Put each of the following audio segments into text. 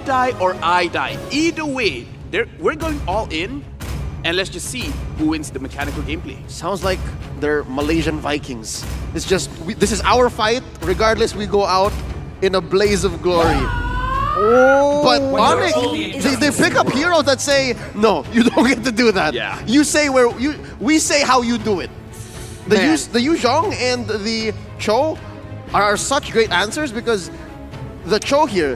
die or I die. Either way, we're going all in, and let's just see who wins the mechanical gameplay. Sounds like they're Malaysian Vikings. It's just, this is our fight. Regardless, we go out in a blaze of glory. Oh, but ONIC, they pick up heroes that say, no, you don't get to do that. Yeah. You say we say how you do it. The Yuzhong and the Cho are such great answers because the Cho here,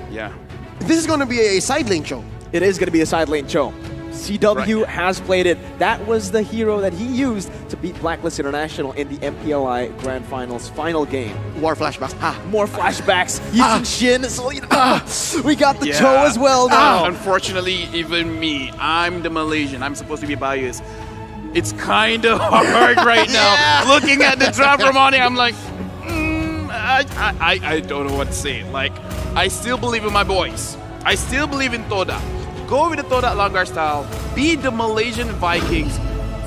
this is going to be a side lane Cho. It is going to be a side lane Cho. CW has played it. That was the hero that he used to beat Blacklist International in the MPLI Grand Finals final game. More flashbacks. More flashbacks. Yushin Shin. So, we got the Cho as well now. Unfortunately, even me, I'm the Malaysian. I'm supposed to be biased. It's kind of hard right now. Looking at the draft from ONIC, I'm like, I don't know what to say. Like, I still believe in my boys. I still believe in TODAK. Go with the TODAK Langgar style. Be the Malaysian Vikings.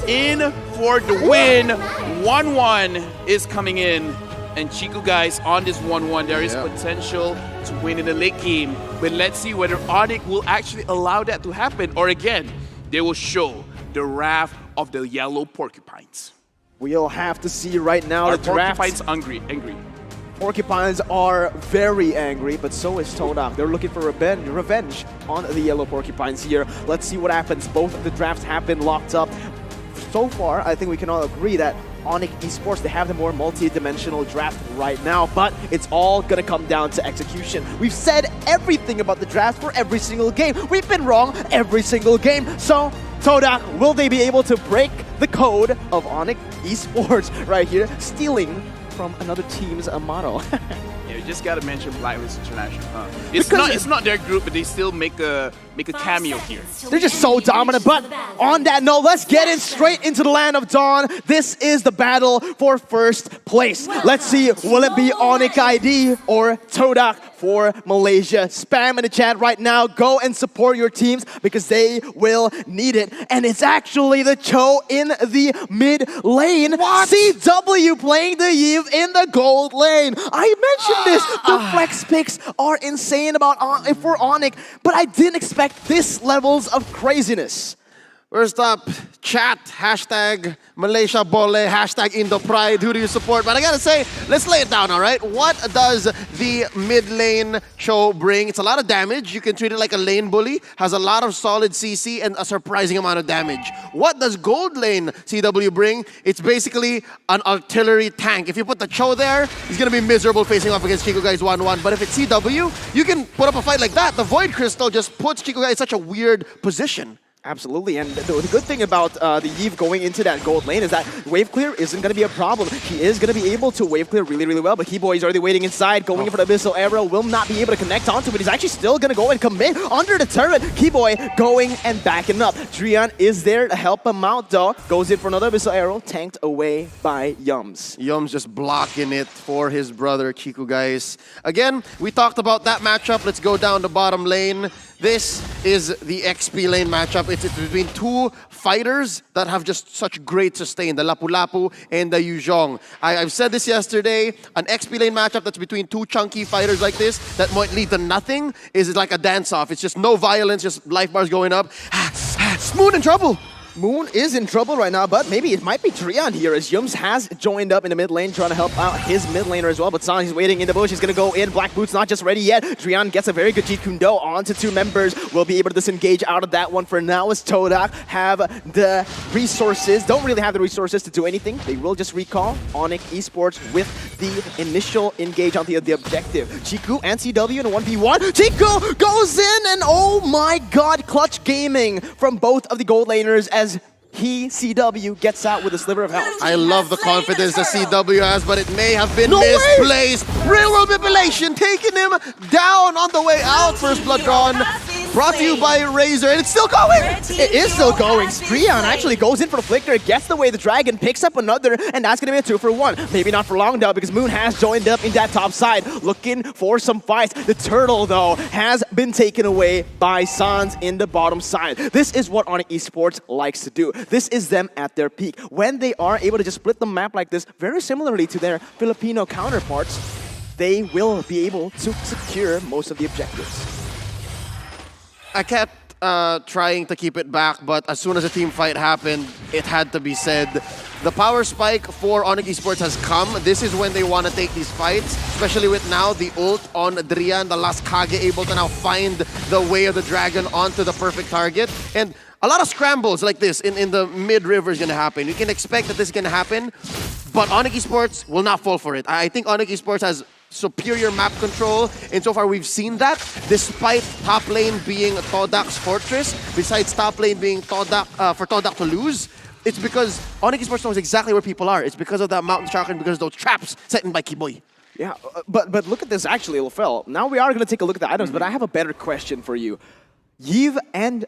In for the win. 1-1 is coming in. And Chico, guys, on this 1-1, there is potential to win in the late game. But let's see whether ONIC will actually allow that to happen. Or again, they will show the wrath of the yellow porcupines. We'll have to see right now. Are the draft. porcupines angry? Porcupines are very angry, but so is TODAK. They're looking for revenge on the yellow porcupines here. Let's see what happens. Both of the drafts have been locked up. So far, I think we can all agree that ONIC Esports, they have the more multi-dimensional draft right now, but it's all going to come down to execution. We've said everything about the draft for every single game. We've been wrong every single game. So, TODAK, will they be able to break the code of ONIC Esports right here, stealing from another team's motto? Yeah, you just gotta mention Blacklist International. It's not their group, but they still make a cameo here. They're just so dominant. But on that note, let's get in straight into the land of Dawn. This is the battle for first place. Let's see, will it be ONIC ID or TODAK for Malaysia? Spam in the chat right now. Go and support your teams because they will need it. And it's actually the Cho in the mid lane. What? CW playing the Eve in the gold lane. I mentioned this. The flex picks are insane for ONIC, but I didn't expect this levels of craziness. First up, chat, hashtag Malaysia Bole, hashtag Indo Pride. Who do you support? But I gotta say, let's lay it down, all right? What does the mid lane Cho bring? It's a lot of damage. You can treat it like a lane bully. Has a lot of solid CC and a surprising amount of damage. What does gold lane CW bring? It's basically an artillery tank. If you put the Cho there, he's gonna be miserable facing off against Chico Guys 1-1. But if it's CW, you can put up a fight like that. The Void Crystal just puts Chico Guys in such a weird position. Absolutely, and the good thing about the Eve going into that gold lane is that wave clear isn't going to be a problem. He is going to be able to wave clear really, really well, but Keyboy is already waiting inside, going in for the Abyssal Arrow, will not be able to connect onto it. He's actually still going to go and commit under the turret. Keyboy going and backing up. Drian is there to help him out, though. Goes in for another Abyssal Arrow, tanked away by Yums. Yums just blocking it for his brother, Chico Guys. Again, we talked about that matchup. Let's go down the bottom lane. This is the XP lane matchup. It's between two fighters that have just such great sustain, the Lapu-Lapu and the Yuzhong. I've said this yesterday, an XP lane matchup that's between two chunky fighters like this that might lead to nothing is like a dance-off. It's just no violence, just life bars going up. Moon in trouble. Moon is in trouble right now, but maybe it might be Drian here as Yums has joined up in the mid lane trying to help out his mid laner as well. But San, he's waiting in the bush. He's going to go in. Black Boot's not just ready yet. Drian gets a very good Jeet Kune Do onto two members. Will be able to disengage out of that one for now as TODAK have the resources. Don't really have the resources to do anything. They will just recall ONIC Esports with the initial engage on the objective. Chiku and CW in a 1v1. Chiku goes in and oh my god, clutch gaming from both of the gold laners as CW gets out with a sliver of health. I love the confidence that CW has, but it may have been misplaced. Railroad manipulation taking him down on the way out. First blood drawn. Brought to you by Razor, and it's still going! It is still going. Drian actually goes in for the Flicker, gets away the Dragon, picks up another, and that's going to be a 2-for-1. Maybe not for long, though, because Moon has joined up in that top side, looking for some fights. The Turtle, though, has been taken away by Sans in the bottom side. This is what ONIC Esports likes to do. This is them at their peak. When they are able to just split the map like this, very similarly to their Filipino counterparts, they will be able to secure most of the objectives. I kept trying to keep it back, but as soon as the team fight happened, it had to be said. The power spike for ONIC Esports has come. This is when they want to take these fights, especially with now the ult on Drian, the last Kage able to now find the way of the dragon onto the perfect target. And a lot of scrambles like this in the mid-river is going to happen. You can expect that this is going to happen, but ONIC Esports will not fall for it. I think ONIC Esports has superior map control, and so far we've seen that, despite top lane being TODAK's fortress, besides top lane being TODAK, for TODAK to lose, it's because ONIC Esports knows exactly where people are. It's because of that mountain shark and because of those traps set in by Kiboy. Yeah, but look at this actually, Lofel. Now we are going to take a look at the items, but I have a better question for you. Yiv and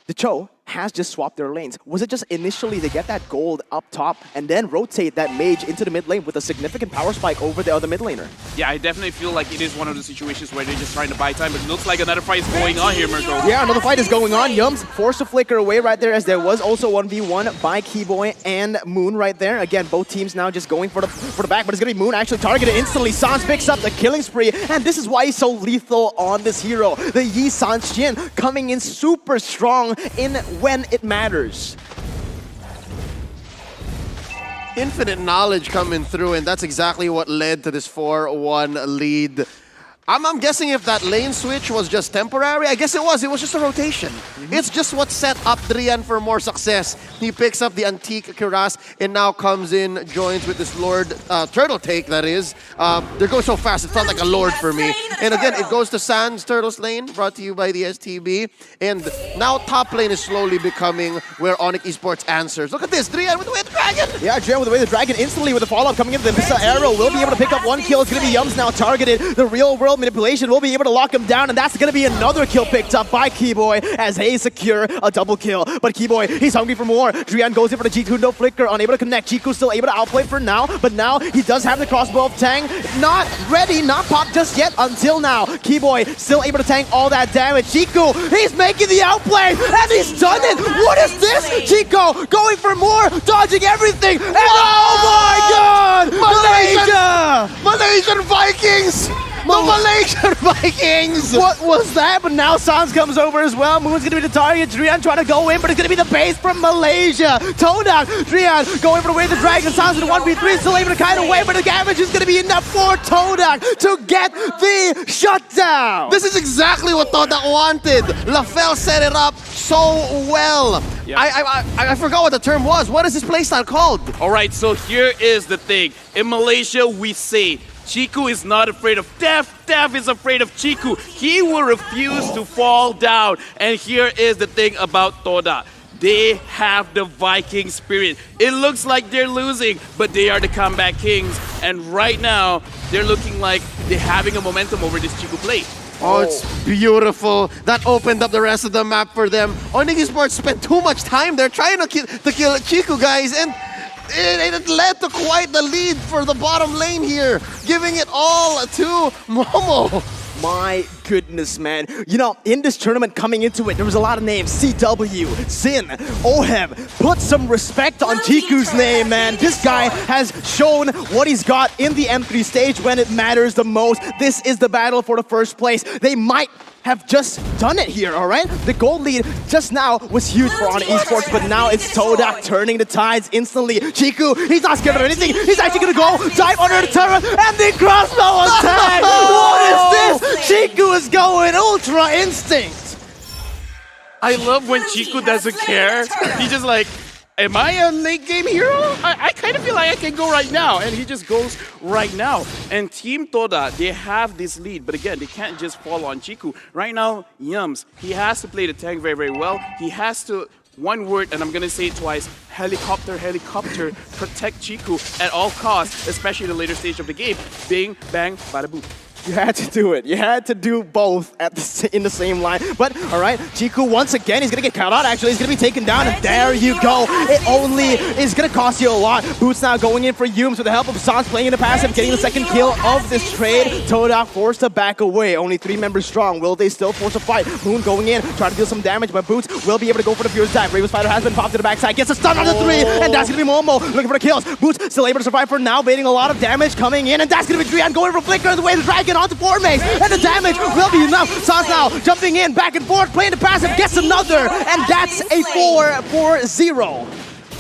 the Cho has just swapped their lanes. Was it just initially they get that gold up top and then rotate that mage into the mid lane with a significant power spike over the other mid laner? Yeah, I definitely feel like it is one of the situations where they're just trying to buy time, but it looks like another fight is going on here, Mirko. Yeah, another fight is going on. Yums forced to flicker away right there as there was also 1v1 by Keyboy and Moon right there. Again, both teams now just going for the back, but it's going to be Moon actually targeted instantly. Sans picks up the killing spree, and this is why he's so lethal on this hero. The Yi Sans Jin coming in super strong in when it matters. Infinite knowledge coming through, and that's exactly what led to this 4-1 lead. I'm guessing if that lane switch was just temporary, I guess it was just a rotation. It's just what set up Drian for more success. He picks up the antique Kiras and now comes in, joins with this Lord Turtle take, that is. They're going so fast, it felt like a Lord for me. And again, it goes to Sans Turtle's lane, brought to you by the STB. And now top lane is slowly becoming where ONIC Esports answers. Look at this, Drian with the way of the dragon! Yeah, Drian with the way of the dragon instantly with the follow-up coming in. The Missa Arrow will be able to pick up one kill. It's going to be Yums now targeted. The real world manipulation will be able to lock him down, and that's going to be another kill picked up by Keyboy as they secure a double kill. But Keyboy, he's hungry for more. Drian goes in for the G2, no flicker, unable to connect. Chiku still able to outplay for now, but now he does have the crossbow of Tang. Not ready, not popped just yet until now. Keyboy still able to tank all that damage. Chiku, he's making the outplay, and he's done it! What is this? Chico going for more, dodging everything, and oh my god! Malaysian Vikings! The Malaysian Vikings! What was that? But now Sans comes over as well. Moon's gonna be the target. Drian trying to go in, but it's gonna be the base from Malaysia. TODAK, Drian going for the way of the dragon. Sans in 1v3, still able to kind of wait, but the damage is gonna be enough for TODAK to get the shutdown. This is exactly what TODAK wanted. LaFell set it up so well. Yep. I forgot what the term was. What is this playstyle called? All right, so here is the thing. In Malaysia, we say, Chiku is not afraid of death. Death is afraid of Chiku. He will refuse to fall down. And here is the thing about TODAK. They have the Viking spirit. It looks like they're losing, but they are the comeback kings. And right now, they're looking like they're having a momentum over this Chiku play. Oh, it's beautiful. That opened up the rest of the map for them. ONIC Esports spent too much time there trying to kill Chiku, guys, and it led to quite the lead for the bottom lane here, giving it all to Momo. My goodness, man. You know, in this tournament coming into it, there was a lot of names. CW, Sin, Ohem. Put some respect on Chiku's name, man. This guy has shown what he's got in the M3 stage when it matters the most. This is the battle for the first place. They might have just done it here, all right? The gold lead just now was huge for ONIC Esports, but now it's TODAK turning the tides instantly. Chiku, he's not scared of anything. He's actually gonna go dive under the turret and then crossbow on tag. What is this? Chiku is going Ultra Instinct. I love when Chiku doesn't care. He's just like, am I a late game hero? I kind of feel like I can go right now. And he just goes right now. And Team TODAK, they have this lead. But again, they can't just fall on Chiku. Right now, Yums, he has to play the tank very, very well. He has to, one word, and I'm going to say it twice, helicopter, protect Chiku at all costs, especially the later stage of the game. Bing, bang, bada boom. You had to do it. You had to do both in the same line. But, all right, Chiku, once again, he's going to get caught out, actually. He's going to be taken down, and there you go. It only is going to cost you a lot. Boots now going in for Yums with the help of Sans playing in the passive, getting the second kill of this trade. TODAK forced to back away. Only 3 members strong. Will they still force a fight? Moon going in, trying to deal some damage, but Boots will be able to go for the Furious Dive. Raven Spider has been popped to the backside, gets a stun on the 3, and that's going to be Momo looking for the kills. Boots still able to survive for now, baiting a lot of damage coming in, and that's going to be Drian going for Flicker the way of the dragon. get onto Formaze, and the damage will be enough. Sans now jumping in, back and forth, playing the passive, gets another, and that's a 4-0.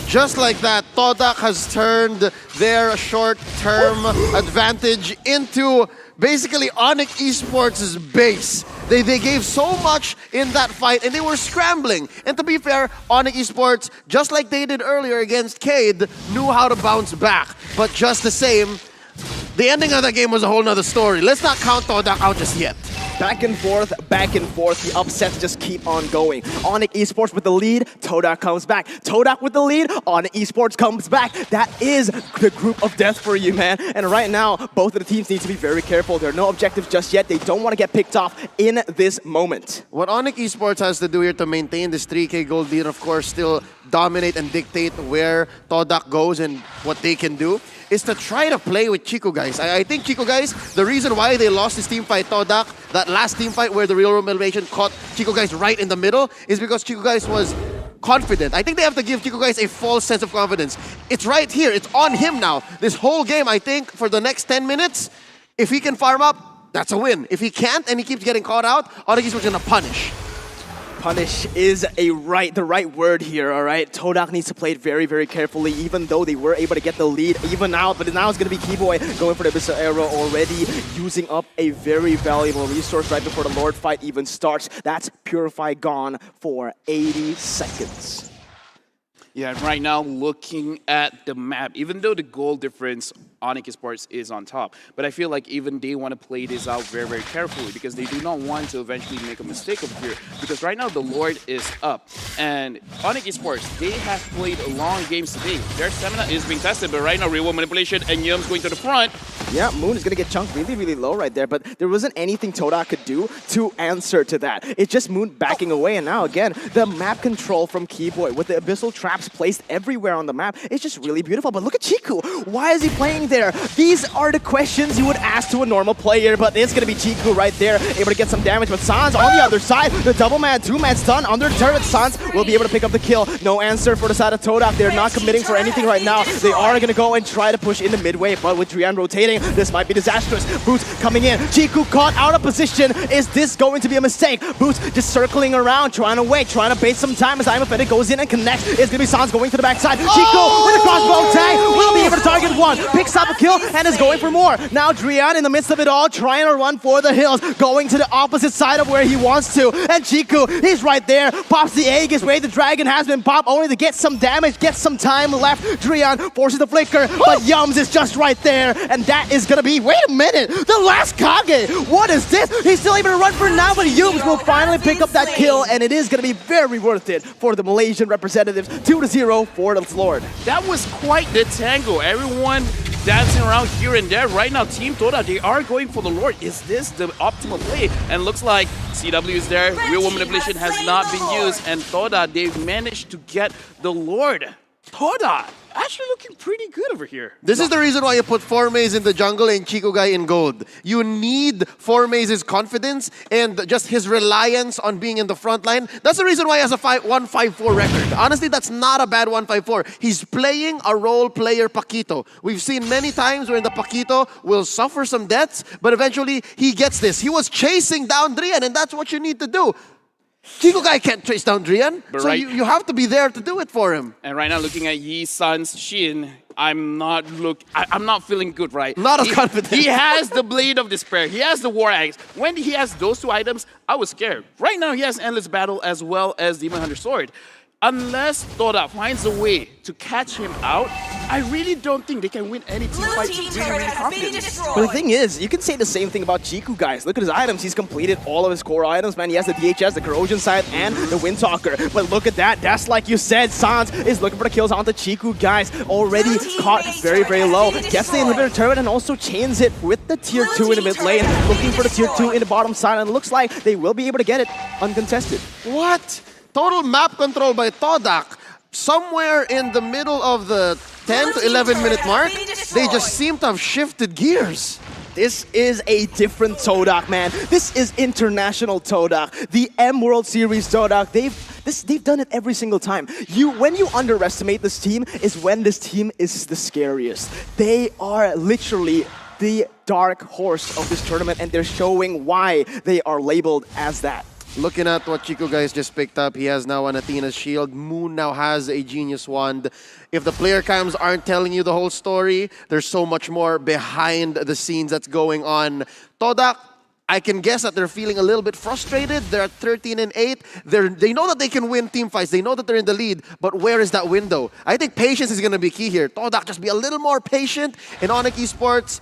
Just like that, TODAK has turned their short-term advantage into basically ONIC Esports' base. They gave so much in that fight, and they were scrambling. And to be fair, ONIC Esports, just like they did earlier against Cade, knew how to bounce back. But just the same, the ending of that game was a whole nother story. Let's not count TODAK out just yet. Back and forth, the upsets just keep on going. ONIC Esports with the lead, TODAK comes back. TODAK with the lead, ONIC Esports comes back. That is the group of death for you, man. And right now, both of the teams need to be very careful. There are no objectives just yet. They don't want to get picked off in this moment. What ONIC Esports has to do here to maintain this 3K gold lead, of course, still dominate and dictate where TODAK goes and what they can do, is to try to play with Chico guys. I think Chico guys, the reason why they lost this team fight TODAK, that last team fight where the Real World Motivation caught Chico guys right in the middle, is because Chico guys was confident. I think they have to give Chico guys a false sense of confidence. It's right here. It's on him now. This whole game, I think, for the next 10 minutes, if he can farm up, that's a win. If he can't and he keeps getting caught out, ONIC Esports going to punish. Punish is the right word here, all right? TODAK needs to play it very, very carefully, even though they were able to get the lead even out. But now it's going to be Keyboy going for the Abyssal Arrow, already using up a very valuable resource right before the Lord fight even starts. That's Purify gone for 80 seconds. Yeah, right now looking at the map, even though the goal difference, ONIC Esports is on top. But I feel like even they want to play this out very, very carefully because they do not want to eventually make a mistake over here. Because right now the Lord is up. And ONIC Esports, they have played long games today. Their stamina is being tested, but right now Real World Manipulation and Yum's going to the front. Yeah, Moon is going to get chunked really, really low right there. But there wasn't anything TODAK could do to answer to that. It's just Moon backing away. And now again, the map control from Keyboy with the Abyssal Traps placed everywhere on the map. It's just really beautiful. But look at Chiku. Why is he playing there? These are the questions you would ask to a normal player, but it's going to be Chiku right there, able to get some damage. But Sans on the other side, the double man, two-man stun under the turret. Sans will be able to pick up the kill. No answer for the side of TODAK. They're not committing for anything right now. They are going to go and try to push in the midway, but with Drian rotating, this might be disastrous. Boots coming in. Chiku caught out of position. Is this going to be a mistake? Boots just circling around, trying to wait, trying to bait some time as Imafetic goes in and connects. It's going to be Sans going to the backside. Chiku with a crossbow tag will be able to target one. Picks up a kill and is going for more. Now Drian in the midst of it all, trying to run for the hills, going to the opposite side of where he wants to. And Chiku, he's right there, pops the Aegis wave. The dragon has been popped, only to get some damage, get some time left. Drian forces the flicker, but Yums is just right there. And that is gonna be, wait a minute, the last Kage. What is this? He's still able to run for now, but Yums will finally pick up that kill, and it is gonna be very worth it for the Malaysian representatives. 2-0 for the Lord. That was quite the tango. Everyone dancing around here and there. Right now, Team TODAK, they are going for the Lord. Is this the optimal play? And looks like CW is there. Real World Manipulation has not been used. And TODAK, they've managed to get the Lord. TODAK actually looking pretty good over here. This is the reason why you put Formaze in the jungle and Chico guy in gold. You need Formaze's confidence and just his reliance on being in the front line. That's the reason why he has a 154 record. Honestly, that's not a bad 154. He's playing a role player Paquito. We've seen many times where the Paquito will suffer some deaths, but eventually he gets this. He was chasing down Drian, and that's what you need to do. Chico guy can't chase down Drian, so right, you have to be there to do it for him. And right now, looking at Yi Sun's Shin, I'm not feeling good, right? Not as confident. He has the Blade of Despair. He has the War Axe. When he has those two items, I was scared. Right now, he has Endless Battle as well as Demon Hunter Sword. Unless TODAK finds a way to catch him out, I really don't think they can win any team fight really confidently. But the thing is, you can say the same thing about Chiku, guys. Look at his items. He's completed all of his core items, man. He has the DHS, the Corrosion Scythe, and the Windtalker. But look at that. That's like you said. Sans is looking for the kills onto Chiku, guys. Already caught very, very low. Gets the inhibitor turret and also chains it with the tier 2 in the mid lane. Looking for the tier 2 in the bottom side. And it looks like they will be able to get it uncontested. What? Total map control by TODAK. Somewhere in the middle of the 10 to 11 minute mark, they just seem to have shifted gears. This is a different TODAK, man. This is international TODAK. The M World Series TODAK. They've done it every single time. When you underestimate this team is when this team is the scariest. They are literally the dark horse of this tournament, and they're showing why they are labeled as that. Looking at what Chico guys just picked up, he has now an Athena's shield. Moon now has a Genius Wand. If the player cams aren't telling you the whole story, there's so much more behind the scenes that's going on. TODAK, I can guess that they're feeling a little bit frustrated. They're at 13-8. They know that they can win team fights. They know that they're in the lead, but where is that window? I think patience is going to be key here. TODAK, just be a little more patient, and ONIC Esports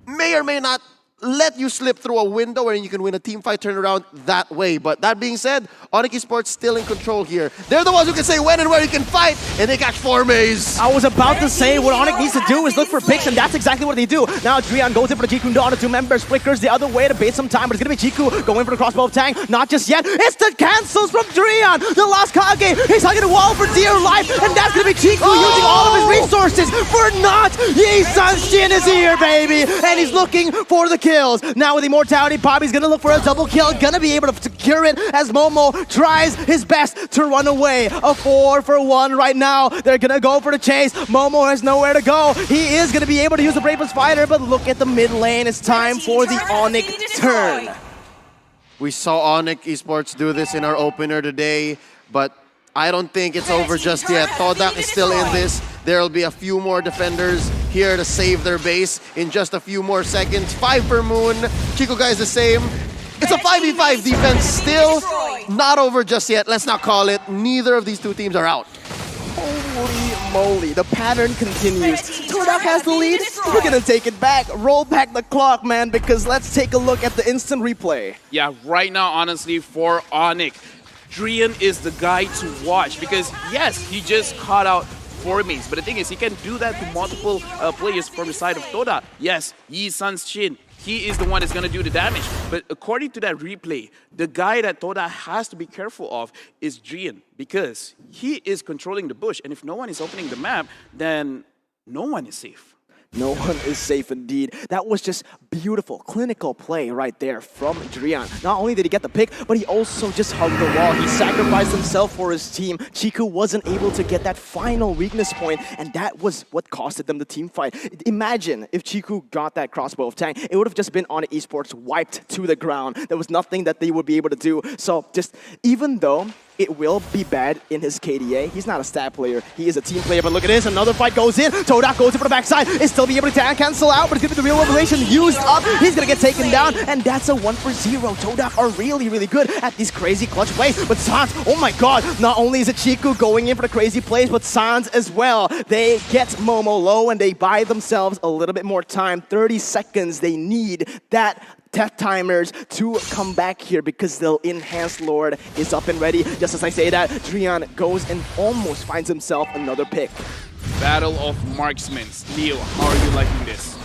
may or may not let you slip through a window where you can win a team fight turnaround that way. But that being said, ONIC Esports still in control here. They're the ones who can say when and where you can fight, and they catch 4 maze. I was about to say what ONIC needs to do is look for picks, and that's exactly what they do. Now Drian goes in for the Jiku Ndo on the 2 members, flickers the other way to bait some time, but it's going to be Jiku going for the crossbow of Tang. Not just yet. It's the cancels from Drian. The last Kage. He's hugging the wall for dear life, and that's going to be Jiku using all of his resources for not. Yi Sun-shin is here, baby, and he's looking for the kills. Now with Immortality Pop, he's gonna look for a double kill, gonna be able to secure it as Momo tries his best to run away. A 4 for 1 right now. They're gonna go for the chase. Momo has nowhere to go. He is gonna be able to use the Bravest Fighter, but look at the mid lane. It's time for the ONIC turn. We saw ONIC Esports do this in our opener today, but I don't think it's over just yet. TODAK is still in this. There'll be a few more defenders here to save their base in just a few more seconds. 5 per Moon. Chico guys the same. It's a 5v5 defense still. Not over just yet. Let's not call it. Neither of these two teams are out. Holy moly, the pattern continues. TODAK has the lead. We're gonna take it back. Roll back the clock, man, because let's take a look at the instant replay. Yeah, right now, honestly, for ONIC, Drian is the guy to watch because, yes, he just caught out 4 mains, but the thing is, he can do that to multiple players from the side of TODAK. Yes, Yi Sun-shin, he is the one that's going to do the damage, but according to that replay, the guy that TODAK has to be careful of is Drian because he is controlling the bush, and if no one is opening the map, then no one is safe. No one is safe indeed. That was just beautiful, clinical play right there from Drian. Not only did he get the pick, but he also just hugged the wall. He sacrificed himself for his team. Chiku wasn't able to get that final weakness point, and that was what costed them the team fight. Imagine if Chiku got that crossbow of Tang, it would have just been ONIC Esports wiped to the ground. There was nothing that they would be able to do. So just, even though it will be bad in his KDA, he's not a stat player, he is a team player, but look at this, another fight goes in, TODAK goes in for the backside, is still be able to cancel out, but it's gonna be the real revelation used up, he's gonna get taken down, and that's a 1 for 0. TODAK are really, really good at these crazy clutch plays, but Sans, oh my god, not only is it Chiku going in for the crazy plays, but Sans as well. They get Momo low, and they buy themselves a little bit more time, 30 seconds, they need that death timers to come back here because the Enhanced Lord is up and ready. Just as I say that, Drian goes and almost finds himself another pick. Battle of Marksmen. Leo, how are you liking this?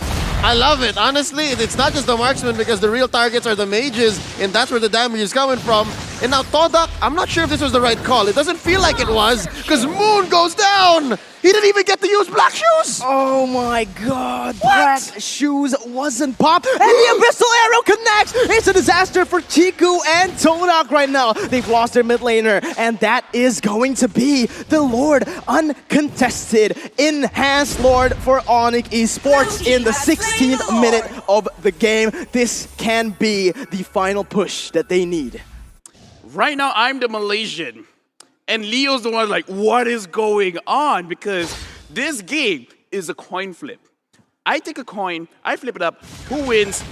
I love it. Honestly, it's not just the marksman because the real targets are the mages, and that's where the damage is coming from. And now TODAK, I'm not sure if this was the right call. It doesn't feel like it was because Moon goes down. He didn't even get to use Black Shoes. Oh my god, Black Shoes wasn't popped, and the Abyssal Arrow connects. It's a disaster for Chiku and TODAK right now. They've lost their mid laner, and that is going to be the Lord, uncontested Enhanced Lord for ONIC Esports in the 16th minute of the game. This can be the final push that they need. Right now, I'm the Malaysian. And Leo's the one like, what is going on? Because this game is a coin flip. I take a coin, I flip it up. Who wins?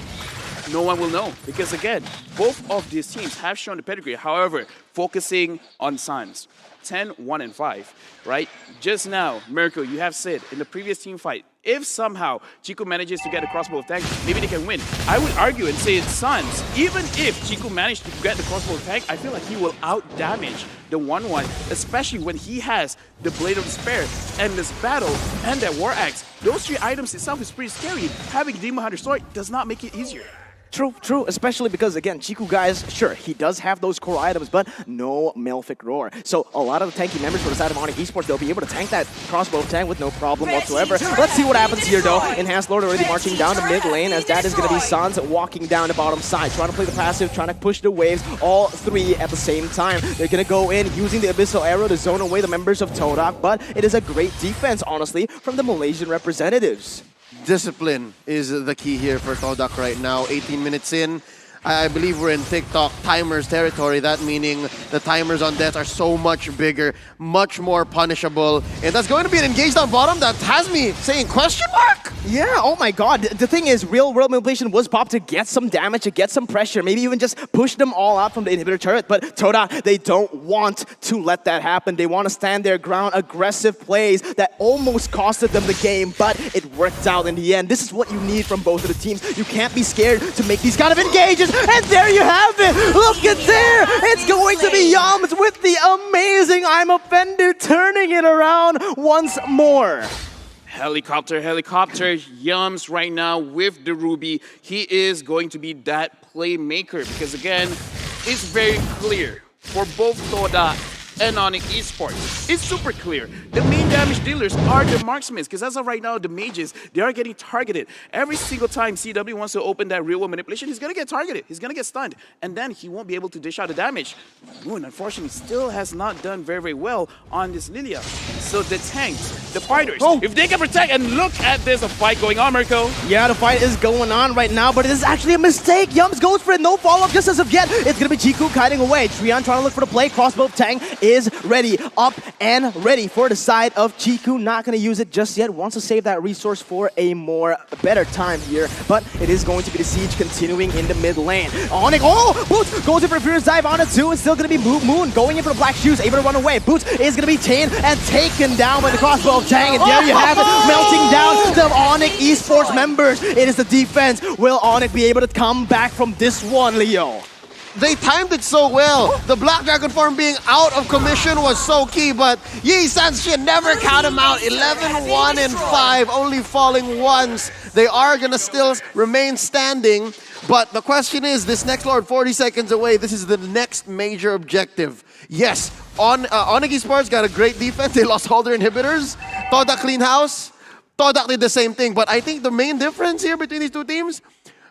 No one will know. Because again, both of these teams have shown the pedigree. However, focusing on Sans. 10, 1, and 5, right? Just now, Mirko, you have said in the previous team fight, if somehow Chiku manages to get a crossbow of Tang, maybe they can win. I would argue and say it's Sans. Even if Chiku managed to get the crossbow of Tang, I feel like he will out-damage the 1-1, especially when he has the Blade of Despair and this battle and that War Axe. Those 3 items itself is pretty scary. Having Demon Hunter Sword does not make it easier. True, true, especially because, again, Chiku guys, sure, he does have those core items, but no Malefic Roar. So a lot of the tanky members for the side of ONIC Esports, they'll be able to tank that crossbow tank with no problem whatsoever. Let's see what happens here, though. Enhanced Lord already marching down the mid lane, as that is going to be Sans walking down the bottom side, trying to play the passive, trying to push the waves, all 3 at the same time. They're going to go in using the Abyssal Arrow to zone away the members of TODAK, but it is a great defense, honestly, from the Malaysian representatives. Discipline is the key here for TODAK right now. 18 minutes in. I believe we're in TikTok timers territory. That meaning the timers on death are so much bigger, much more punishable. And that's going to be an engage down bottom that has me saying question mark? Yeah, oh my god. The thing is, real world manipulation was popped to get some damage, to get some pressure, maybe even just push them all out from the inhibitor turret. But TODAK, they don't want to let that happen. They want to stand their ground, aggressive plays that almost costed them the game, but it worked out in the end. This is what you need from both of the teams. You can't be scared to make these kind of engages. And there you have it! Look at there! It's going to be Yums with the amazing I'm Offended turning it around once more. Helicopter, Yums right now with the Ruby. He is going to be that playmaker because again, it's very clear for both TODAK and ONIC Esports. It's super clear. The main damage dealers are the marksmen because as of right now, the mages, they are getting targeted. Every single time CW wants to open that real world manipulation, he's going to get targeted. He's going to get stunned. And then he won't be able to dish out the damage. Moon, unfortunately, still has not done very, very well on this Lilia. So the tanks, the fighters, if they can protect, and look at this, a fight going on, Mirko. Yeah, the fight is going on right now, but it is actually a mistake. Yums goes for it, no follow-up just as of yet. It's going to be Jiku kiting away. Trion trying to look for the play. Crossbow Tang is ready, up and ready for the side of Jiku. Not going to use it just yet. Wants to save that resource for a better time here. But it is going to be the siege continuing in the mid lane. ONIC, Boots goes in for a furious dive on it too. It's still going to be Moon going in for the black shoes, able to run away. Boots is going to be chained and taken down by the crossbow of Tang. And there you have it, melting down the ONIC Esports members. It is the defense. Will ONIC be able to come back from this one, Leo? They timed it so well. The Black Dragon form being out of commission was so key, but Yi Sanshin never count him out. 11-1 and 5, only falling once. They are gonna still remain standing, but the question is, this next Lord 40 seconds away, this is the next major objective. Yes, ONIC Esports got a great defense. They lost all their inhibitors. TODAK clean house. TODAK did the same thing, but I think the main difference here between these two teams,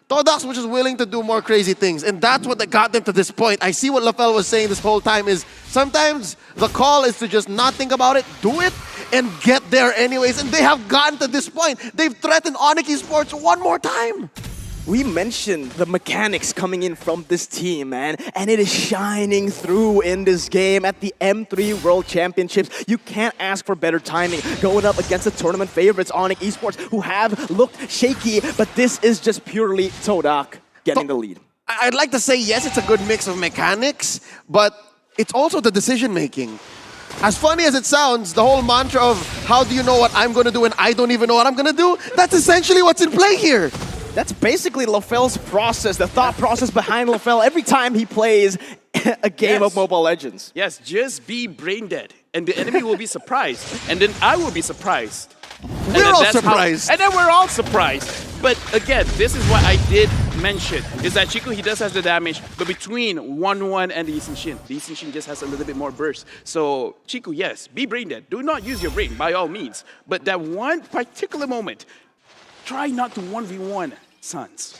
TODAK was just willing to do more crazy things, and that's what got them to this point. I see what LaFell was saying this whole time is sometimes the call is to just not think about it, do it, and get there anyways, and they have gotten to this point. They've threatened ONIC Esports one more time. We mentioned the mechanics coming in from this team, man, and it is shining through in this game at the M3 World Championships. You can't ask for better timing going up against the tournament favorites, ONIC Esports, who have looked shaky, but this is just purely TODAK getting the lead. I'd like to say, yes, it's a good mix of mechanics, but it's also the decision-making. As funny as it sounds, the whole mantra of how do you know what I'm going to do and I don't even know what I'm going to do, that's essentially what's in play here. That's basically LaFell's process, the thought process behind LaFell every time he plays a game of Mobile Legends. Yes, just be brain dead, and the enemy will be surprised, and then I will be surprised. We're all surprised. And then we're all surprised. But again, this is what I did mention, is that Chico, he does have the damage, but between 1-1 and the Lee Sin-shin just has a little bit more burst. So Chico, yes, be brain dead. Do not use your brain, by all means. But that one particular moment, try not to 1v1 Suns.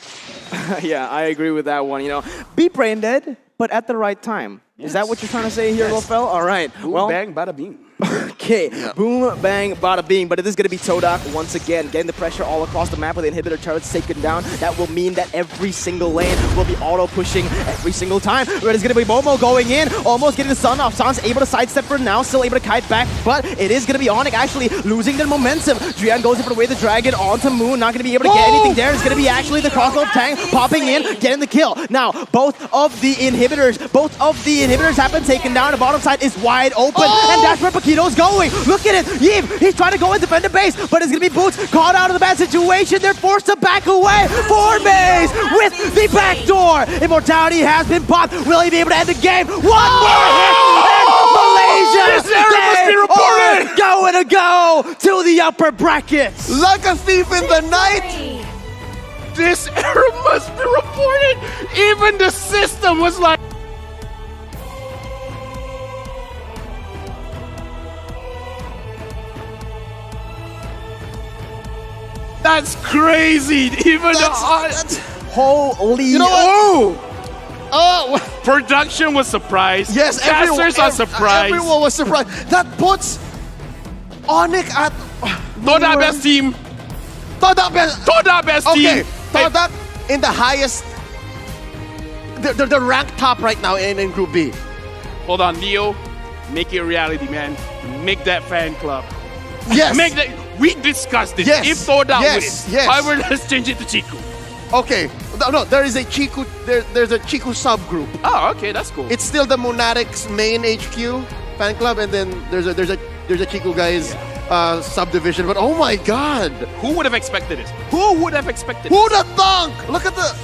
Yeah, I agree with that one. You know, be brain dead, but at the right time. Yes. Is that what you're trying to say here, LaFell? All right. Boom, bang, bada bing. Okay, boom, bang, bada bing. But it is going to be TODAK once again, getting the pressure all across the map with the inhibitor turrets taken down. That will mean that every single lane will be auto-pushing every single time. But it's going to be Momo going in, almost getting the stun off. San's able to sidestep for now, still able to kite back, but it is going to be ONIC actually losing their momentum. Drian goes in for the way the dragon onto Moon, not going to be able to get anything there. It's going to be actually the crossbow tank popping in, getting the kill. Now, both of the inhibitors have been taken down. The bottom side is wide open, and that's where Paquito's going. Look at it, Yeev, he's trying to go and defend the base, but it's going to be Boots caught out of the bad situation. They're forced to back away. Maze with the backdoor. Immortality has been popped. Will he be able to end the game? One more hit, and Malaysia, this error must be reported. Going to go to the upper brackets. Like a thief in the night. This error must be reported. Even the system was like, that's crazy. Even holy. You know what? Production was surprised. Yes, casters are surprised. Everyone was surprised. That puts ONIC at TODAK best team. TODAK best. TODAK best Okay, team. TODAK in the highest. They're the ranked top right now in Group B. Hold on, Neo. Make it a reality, man. Make that fan club. Yes. Make that. We discussed this. Yes. If TODAK Yes. wins, Yes. however, let's change it to Chiku. Okay. No, there is a Chiku. There's a Chiku subgroup. Oh, okay, that's cool. It's still the Monatics main HQ fan club, and then there's a Chiku guys subdivision. But oh my God, Who would have expected this? Who would have expected who'd this? have thunk? Look at the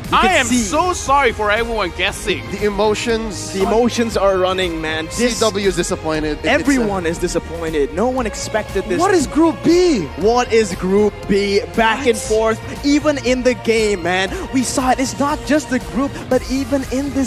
I am see. so sorry for everyone guessing. emotions. The emotions are running, man. CW is disappointed. Everyone is disappointed. No one expected this. What is Group B? What is Group B? Back and forth, even in the game, man. We saw it. It's not just the group, but even in this